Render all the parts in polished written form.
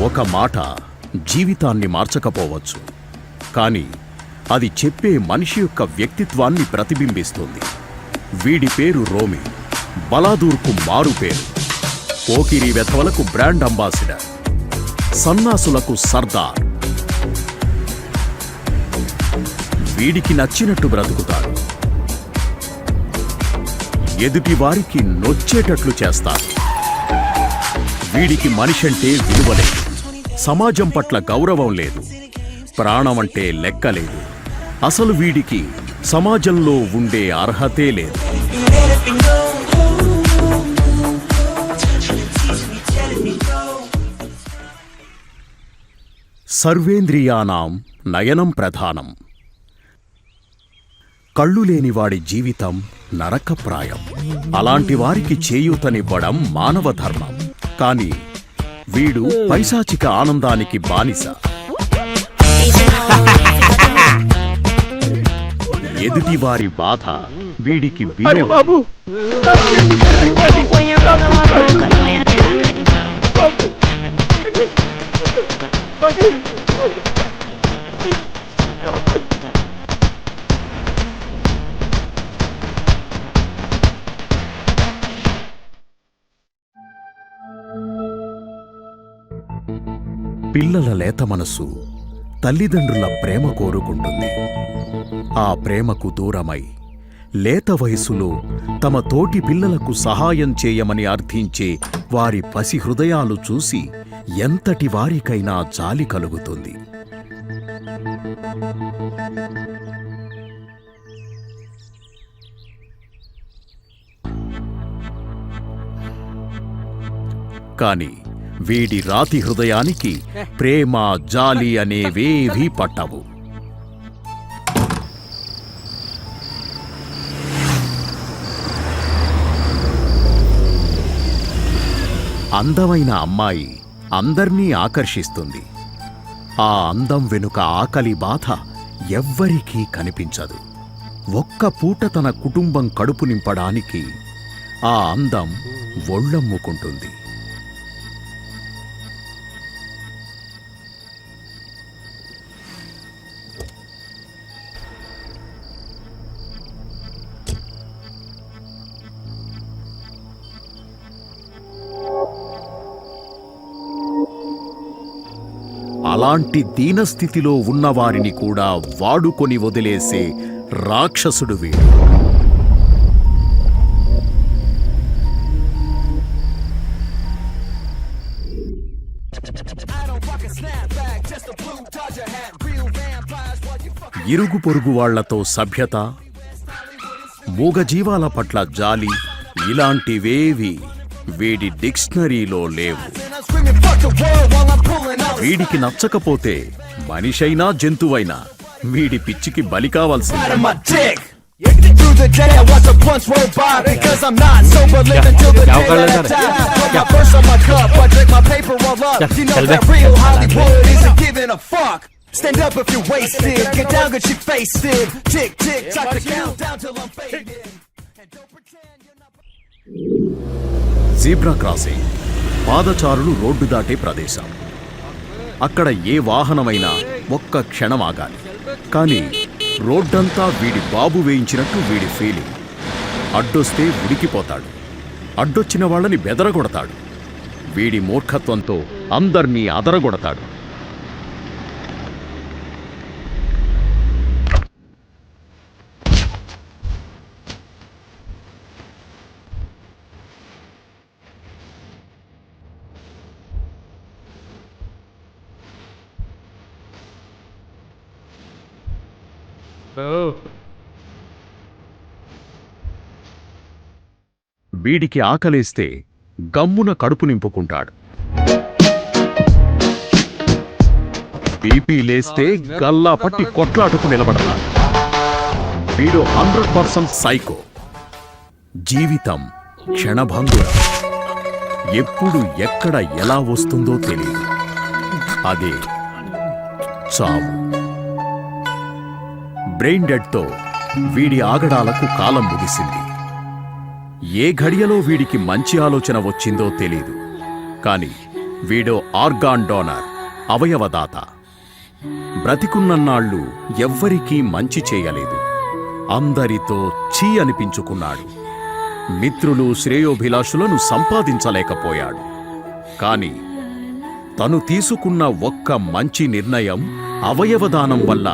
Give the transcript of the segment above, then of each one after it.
ఒక మాట జీవితాన్ని మార్చకపోవచ్చు, కానీ అది చెప్పే మనిషి యొక్క వ్యక్తిత్వాన్ని ప్రతిబింబిస్తుంది. వీడి పేరు రోమి, బలాదూర్కు మారు పేరు, పోకిరి వెధవలకు బ్రాండ్ అంబాసిడర్, సన్నాసులకు సర్దార్. వీడికి నచ్చినట్టు బ్రతుకుతాడు, ఎదుటి వారికి నొచ్చేటట్లు చేస్తాడు. వీడికి మనిషంటే విలువ లేదు, సమాజం పట్ల గౌరవం లేదు, ప్రాణమంటే లెక్కలేదు. అసలు వీడికి సమాజంలో ఉండే అర్హతే లేదు. సర్వేంద్రియానాం నయనం ప్రధానం. కళ్ళు లేనివాడి జీవితం నరకప్రాయం. అలాంటి వారికి చేయూతనివ్వడం మానవ ధర్మం. కాని వీడు పైశాచిక ఆనందానికి బానిస. ఎదుటివారి బాధ వీడికి వినోదం. పిల్లల లేత మనసు తల్లిదండ్రుల ప్రేమ కోరుకుంటుంది. ఆ ప్రేమకు దూరమై లేత వయసులో తమ తోటి పిల్లలకు సహాయం చేయమని అర్థించే వారి పసి హృదయాలు చూసి ఎంతటి వారికైనా జాలి కలుగుతుంది. కాని వీడి రాతి హృదయానికి ప్రేమ, జాలి అనేవేవీ పట్టవు. అందమైన అమ్మాయి అందర్నీ ఆకర్షిస్తుంది. ఆ అందం వెనుక ఆకలి బాధ ఎవ్వరికీ కనిపించదు. ఒక్క పూట తన కుటుంబం కడుపు నింపడానికి ఆ అందం ఒళ్ళమ్ముకుంటుంది. అలాంటి దీనస్థితిలో ఉన్నవారిని కూడా వాడుకొని వదిలేసే రాక్షసుడు వీడు. ఇరుగు పొరుగు వాళ్లతో సభ్యత, మూగజీవాల పట్ల జాలి ఇలాంటివేవి వీడి డిక్షనరీలో లేవు. వీడికి నచ్చకపోతే మనిషైనా జంతువైనా వీడి పిచ్చికి బలి కావాల్సింది. జీబ్రా క్రాసింగ్ పాదచారులు రోడ్డు దాటే ప్రదేశం. అక్కడ ఏ వాహనమైనా ఒక్క క్షణం ఆగాలి. కానీ రోడ్డంతా వీడి బాబు వేయించినట్టు వీడి ఫీలింగ్. అడ్డొస్తే ఉడికిపోతాడు, అడ్డొచ్చిన వాళ్ళని బెదరగొడతాడు. వీడి మూర్ఖత్వంతో అందర్నీ అదరగొడతాడు. వీడికి ఆకలేస్తే గమ్మున కడుపు నింపుకుంటాడు. బీపీ లేస్తే గల్లా పట్టి కొట్లాటుకు నిలబడతాడు. వీడు 100% సైకో. జీవితం క్షణభంగురం. ఎప్పుడు ఎక్కడ ఎలా వస్తుందో తెలియదు. అదే చావు. బ్రెయిన్ డెడ్తో వీడి ఆగడాలకు కాలం ముగిసింది. ఏ ఘడియలో వీడికి మంచి ఆలోచన వచ్చిందో తెలీదు. కాని వీడో ఆర్గాన్ డోనర్, అవయవదాత. బ్రతికున్నన్నాళ్ళు ఎవ్వరికీ మంచి చేయలేదు. అందరితో ఛీ అనిపించుకున్నాడు. మిత్రులు, శ్రేయోభిలాషులను సంపాదించలేకపోయాడు. కాని తను తీసుకున్న ఒక్క మంచి నిర్ణయం అవయవదానం వల్ల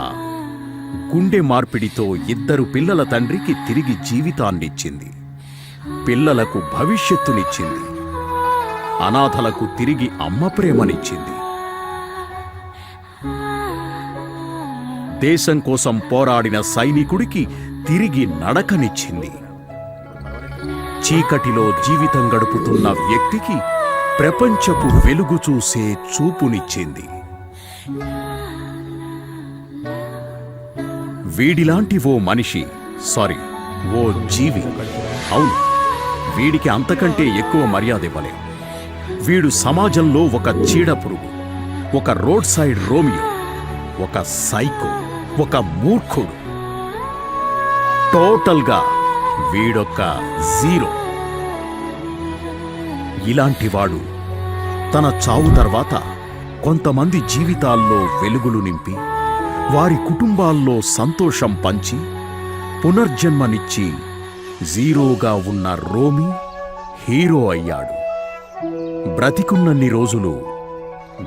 గుండె మార్పిడితో 2 పిల్లల తండ్రికి తిరిగి జీవితాన్నిచ్చింది. పిల్లలకు భవిష్యత్తునిచ్చింది. అనాథలకు తిరిగి అమ్మ ప్రేమనిచ్చింది. దేశం కోసం పోరాడిన సైనికుడికి తిరిగి నడకనిచ్చింది. చీకటిలో జీవితం గడుపుతున్న వ్యక్తికి ప్రపంచపు వెలుగు చూసే చూపునిచ్చింది. వీడిలాంటి ఓ మనిషి, ఓ జీవి, అవును, వీడికి అంతకంటే ఎక్కువ మర్యాద ఇవ్వలేం. వీడు సమాజంలో ఒక చీడపురుగు, ఒక రోడ్ సైడ్ రోమియో, ఒక సైకో, ఒక మూర్ఖుడు. టోటల్గా వీడొక్క జీరో. ఇలాంటివాడు తన చావు తర్వాత కొంతమంది జీవితాల్లో వెలుగులు నింపి, వారి కుటుంబాల్లో సంతోషం పంచి, పునర్జన్మనిచ్చి జీరోగా ఉన్న రోమి హీరో అయ్యాడు. బ్రతికున్నన్ని రోజులు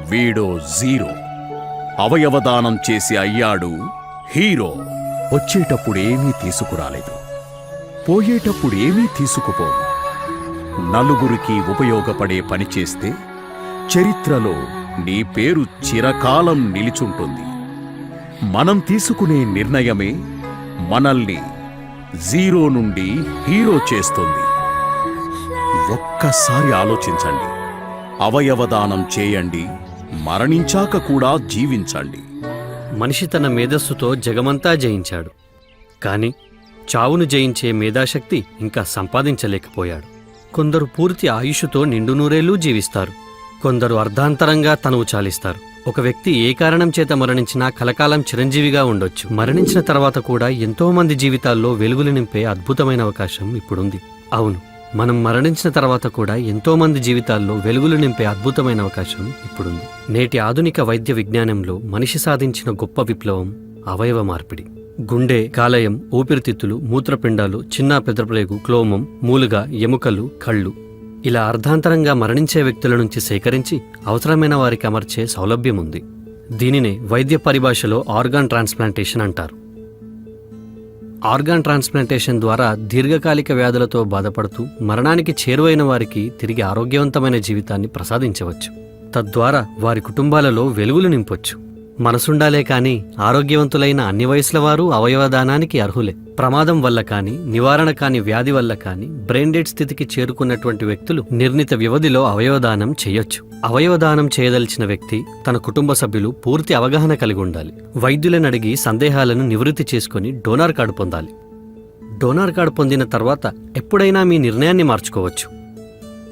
వీడో జీరో. అవయవదానం చేసి అయ్యాడు హీరో. వచ్చేటప్పుడేమీ తీసుకురాలేదు, పోయేటప్పుడేమీ తీసుకుపోవు. నలుగురికి ఉపయోగపడే పని చేస్తే చరిత్రలో నీ పేరు చిరకాలం నిలిచుంటుంది. మనం తీసుకునే నిర్ణయమే మనల్ని జీరో నుండి హీరో చేస్తుంది. ఒక్కసారి ఆలోచించండి. అవయవదానం చేయండి, మరణించాక కూడా జీవించండి. మనిషి తన మేధస్సుతో జగమంతా జయించాడు. కాని చావును జయించే మేధాశక్తి ఇంకా సంపాదించలేకపోయాడు. కొందరు పూర్తి ఆయుష్తో నిండు నూరేళ్లు జీవిస్తారు. కొందరు అర్ధాంతరంగా తనువు చాలిస్తారు. ఒక వ్యక్తి ఏ కారణం చేత మరణించినా కలకాలం చిరంజీవిగా ఉండొచ్చు. మరణించిన తర్వాత కూడా ఎంతో మంది జీవితాల్లో వెలుగులు నింపే అద్భుతమైన అవకాశం ఇప్పుడుంది. అవును, మనం మరణించిన తర్వాత కూడా ఎంతో మంది జీవితాల్లో వెలుగులు నింపే అద్భుతమైన అవకాశం ఇప్పుడుంది. నేటి ఆధునిక వైద్య విజ్ఞానంలో మనిషి సాధించిన గొప్ప విప్లవం అవయవ మార్పిడి. గుండె, కాలేయం, ఊపిరితిత్తులు, మూత్రపిండాలు, చిన్న పెదప్రేగు, క్లోమం, మూలుగ, ఎముకలు, కళ్ళు ఇలా అర్ధాంతరంగా మరణించే వ్యక్తుల నుంచి సేకరించి అవసరమైన వారికి అమర్చే సౌలభ్యం ఉంది. దీనినే వైద్య పరిభాషలో ఆర్గాన్ ట్రాన్స్ప్లాంటేషన్ అంటారు. ఆర్గాన్ ట్రాన్స్ప్లాంటేషన్ ద్వారా దీర్ఘకాలిక వ్యాధులతో బాధపడుతూ మరణానికి చేరువైన వారికి తిరిగి ఆరోగ్యవంతమైన జీవితాన్ని ప్రసాదించవచ్చు. తద్వారా వారి కుటుంబాలలో వెలుగులు నింపొచ్చు. మనసుండాలే కాని ఆరోగ్యవంతులైన అన్ని వయసుల వారు అవయవదానానికి అర్హులే. ప్రమాదం వల్ల కాని, నివారణ కాని వ్యాధి వల్ల కాని బ్రెయిన్ డెడ్ స్థితికి చేరుకున్నటువంటి వ్యక్తులు నిర్ణీత వ్యవధిలో అవయవదానం చేయొచ్చు. అవయవదానం చేయదలిచిన వ్యక్తి, తన కుటుంబ సభ్యులు పూర్తి అవగాహన కలిగి ఉండాలి. వైద్యులను అడిగి సందేహాలను నివృత్తి చేసుకుని డోనార్ కార్డు పొందాలి. డోనార్ కార్డు పొందిన తర్వాత ఎప్పుడైనా మీ నిర్ణయాన్ని మార్చుకోవచ్చు.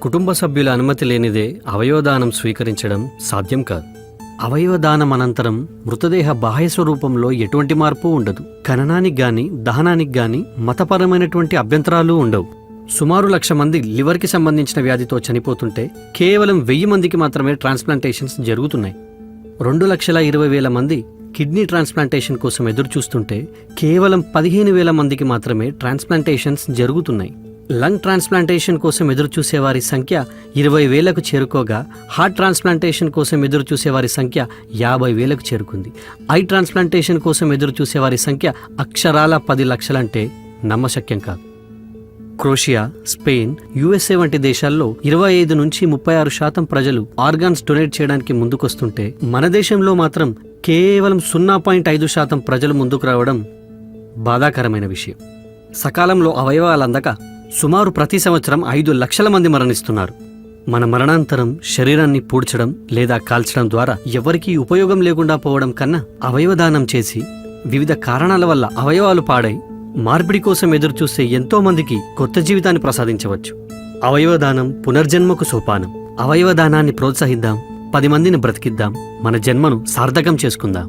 కుటుంబ సభ్యుల అనుమతి లేనిదే అవయవదానం స్వీకరించడం సాధ్యం కాదు. అవయవదానం అనంతరం మృతదేహ బాహ్య స్వరూపంలో ఎటువంటి మార్పు ఉండదు. ఖననానికి గాని, దహనానికి గాని మతపరమైనటువంటి అభ్యంతరాలు ఉండవు. సుమారు 1,00,000 మంది లివర్కి సంబంధించిన వ్యాధితో చనిపోతుంటే కేవలం 1000 మందికి మాత్రమే ట్రాన్స్ప్లాంటేషన్స్ జరుగుతున్నాయి. 2,20,000 మంది కిడ్నీ ట్రాన్స్ప్లాంటేషన్ కోసం ఎదురుచూస్తుంటే కేవలం 15,000 మందికి మాత్రమే ట్రాన్స్ప్లాంటేషన్స్ జరుగుతున్నాయి. లంగ్ ట్రాన్స్ప్లాంటేషన్ కోసం ఎదురుచూసేవారి సంఖ్య 20,000కు చేరుకోగా హార్ట్ ట్రాన్స్ప్లాంటేషన్ కోసం ఎదురుచూసేవారి సంఖ్య 50,000కు చేరుకుంది. ఐ ట్రాన్స్ప్లాంటేషన్ కోసం ఎదురుచూసేవారి సంఖ్య అక్షరాల 10 లక్షలంటే నమ్మశక్యం కాదు. క్రొషియా, స్పెయిన్, USA వంటి దేశాల్లో 25 నుంచి 36% ప్రజలు ఆర్గాన్స్ డొనేట్ చేయడానికి ముందుకొస్తుంటే మన దేశంలో మాత్రం కేవలం 0.5% ప్రజలు ముందుకు రావడం బాధాకరమైన విషయం. సకాలంలో అవయవాలందక సుమారు ప్రతి సంవత్సరం 5 లక్షల మంది మరణిస్తున్నారు. మన మరణాంతరం శరీరాన్ని పూడ్చడం లేదా కాల్చడం ద్వారా ఎవరికీ ఉపయోగం లేకుండా పోవడం కన్నా అవయవదానం చేసి వివిధ కారణాల వల్ల అవయవాలు పాడై మార్పిడి కోసం ఎదురుచూసే ఎంతో మందికి కొత్త జీవితాన్ని ప్రసాదించవచ్చు. అవయవదానం పునర్జన్మకు సోపానం. అవయవదానాన్ని ప్రోత్సహిద్దాం, 10 మందిని బ్రతికిద్దాం, మన జన్మను సార్థకం చేసుకుందాం.